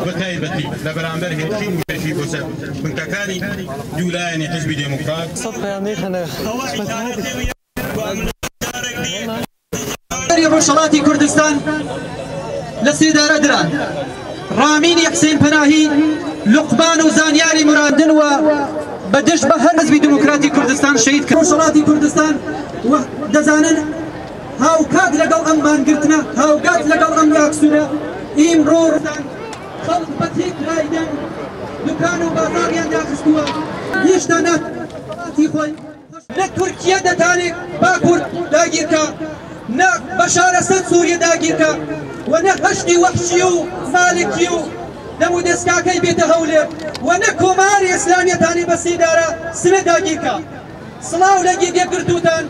بتايبتي لبرامبر هيتشين وشي بوسب كنت كاني جولاني حزب ديمقراط صدق يعني خنا روشلاتی کردستان لسیدار دران رامین حسین پناهی لقمان و زانیاری مرادن و بدش به هر حزب دموکراتی کردستان شهید کرد روشلاتی کردستان و دزانن هاو کاگ لگل ام بانگرتنا هاو گات لگل ام یاکسونا ایم رو خلق بطیق رایدن دکان و بازاریان داخستوا یشتانات تی خوی نه ترکیه دتانی باکور داگیر که نه بشار اسد سوریه داگیر که و نه هشتی وحشی و مالکی و نمو دستکاکی بیت هوله و نه کماری اسلامیتانی بسی داره سمه داگیر که صلاو لگی بیگردوتان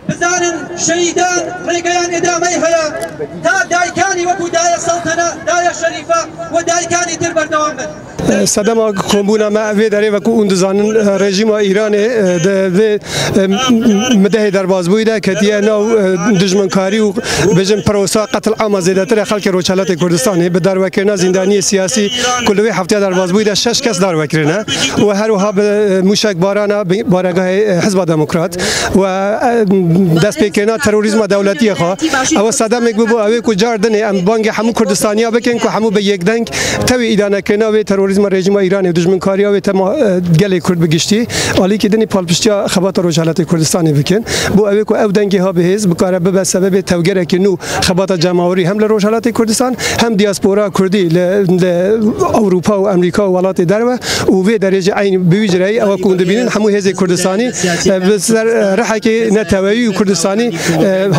بزانن شهیدان ڕێگەیان ئێدامەی هەیە تا دایکانی وەکو دایە سەڵتەنە دایە شەریفە و دایکانی تر بەردەوام بن. سەدەما کۆمبوونە مە ئەوێ دەرێ وەکو ئون دەزانن ڕێژیما ئیرانێ دەوێ مدەهێ دەربازبوویدا کەتیە ناو دژمنکاری و بێژن پرۆسا قەتڵ عامە زێدەترە خەڵکی ڕۆژهەڵاتی کوردستانی بە داروەکردنا زیندانی سیاسی کولوێ هەفتەیە دەربازبوویدا 6 کەس داروەکردنە و هەروەها موشک بارانە بارەگای حزب دموکرات و دەست پێکردنا تەرۆریزمە دەوڵەتیە خوا ئەوە سەدەمێک ببوو ئەوێ کو جار دنێ ئەم بانگی هەموو کوردستانیا بکەین کو هەموو بە یەکدەنگ تەوی ئیدانەکردنا وێ تەرۆریزمە ڕێژیما ئیرانی و دژمنکارییا وێ تەما گەلێ کورد بگشتی ئالیکی دنی پاڵپشتیا خەباتە ڕۆژهەڵاتی کوردستانی بکەن بۆ ئەوێ کو ئەو دەنگی ها بەهێز بکارە ببە سەبەبێ تەوگەرێکی نو خەباتە جەماوەری هەم لە ڕۆژهەڵاتی کوردستان هەم دیاسپۆرا کوردی لە ئەوروپا و ئەمریکا و وڵاتی دەرەوە و وێ دەرێژە عین بویجرایی ئەوە کو دەبینن هەموو هێزی کوردستانی بەسەر ڕەحێکی نەتەوەیی و کوردستانی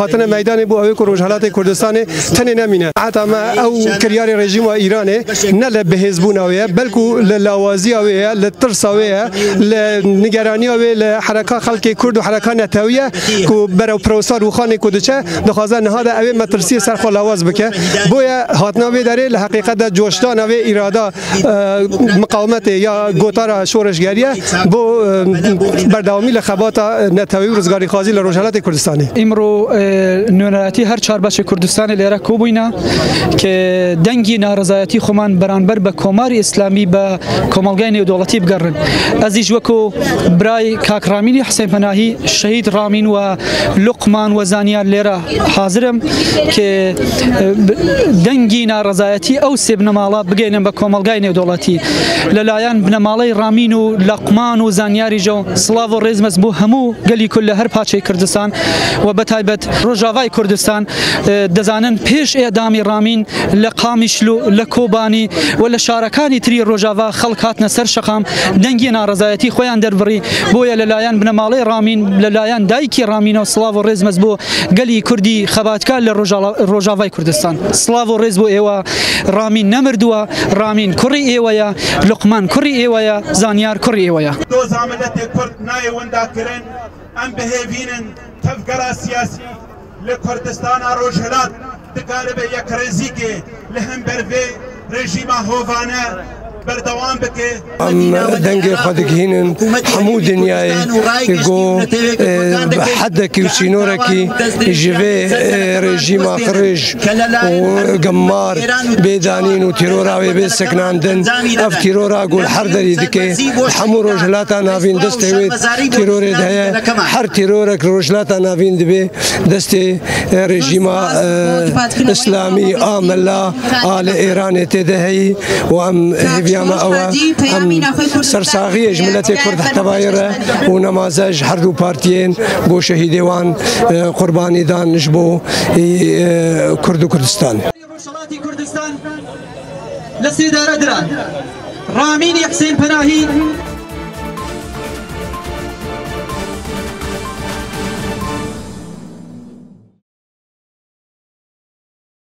هاتنە مەیدانی بۆ ئەوەی ڕۆژهەڵاتی کوردستانی تەنێ نەمینە هاتامە ئەو کریاری ڕێژیما ئیرانێ نە لە بەهێزبوونەوەیە بەلکو لە لاوازیاوەیە لە ترساوەیە لە نیگەرانیاوێ لە حرەکا خەڵکی کورد و حرەکا نەتەویە کو بەرەو پرۆسا روخانی کو دچە دەخوازە نەهادە ئەوێ مەترسی سەرخۆ لاواز بکە بۆیە هاتناوێ دەرێ لە حەقیقەتدا جۆشتانەوێ ئیرادا مقاومەتێ یا گۆتارە شۆڕشگەریە بۆ بەردەوامی لە خەباتە نەتەوی و ڕزگاری خوازی لە ڕۆژهەڵاتی کوردستانی ئیمڕۆ نوێنەتی هەر چاربەشی کوردستانی لێرە کۆبووینە کە دەنگی ناڕزایەتی خۆمان بەرامبەر بە کۆماری ئیسلامی بە کۆمەڵگای نێودەوڵەتی بگەڕن ئەزیش وەکو برای کاک رامینی حسین پەناهی شەهید رامین و لوقمان و زانیار لێرە حازرم کە دەنگی ناڕزایەتی ئەو سێ بنەماڵە بگەینن بە کۆمەڵگای نێودەوڵەتی لەلایەن بنەماڵەی رامین و لەقمان و زانیاری ژە سڵاو و ڕێزمەز بۆ هەموو گەلی کورد لە هەر پاچەی کوردستان و بەتایبەت ڕۆژاوای کوردستان دەزانن پێش ئێدامی رامین لە قامیشل و لە کۆبانی و لە شارەکانی تری ڕۆژاوا خەڵک هاتنە سەر شەقام دەنگی ناڕزایەتی خۆیان دەربڕی بۆیە لەلایەن بنەماڵەی رامین لەلایەن دایکی رامینە و سڵاو و ڕێزمەز بۆ گەلی کوردی خەباتکار لە ڕۆژاوای کوردستان سڵاو و ڕێز بۆ ئێوە رامین نەمردووە رامین کوڕی ئێوەیە لوقمان کوڕی ئێوەیە زانیار کوڕی ئێوەیە ئەم بەهێڤینن تەفگەرا سیاسی لە کوردستانە ڕۆژهەڵات دەکارە بە یەکڕێزیکێ لە هەمبەرڤێ ڕێژیما هۆڤانە بەردەوام بکێ دەنگی خۆدەگهێنن هەموو دنیای گۆ حەدێکی و چینۆرەکی ژێ ڕێژیما قڕێژ و گەمار بێدانین و تیرۆراوێ بێ سەکناندن ئەف تیرۆرا گۆل هەر دەری دکێ هەموو ڕۆژهەڵاتە ناوین دەستەوێت تیرۆرێت هەیە هەر تیرۆرێک ڕۆژهەڵاتە ناوین دەبێ دەستی ڕێژیما ئیسلامی ئامەلا ئالە ئێرانێ تێدەهەیی و ئەم ئەمە ئەوە سەرساغیەش ملەتی کورد تەبایرە و نەمازەش هەردوو پارتیێن بۆ شەهیدێوان قوربانی دانش بۆ کورد و کوردستان ڕۆژهەڵاتی کوردستان لە سێدارە دران رامینی حسین پەناهی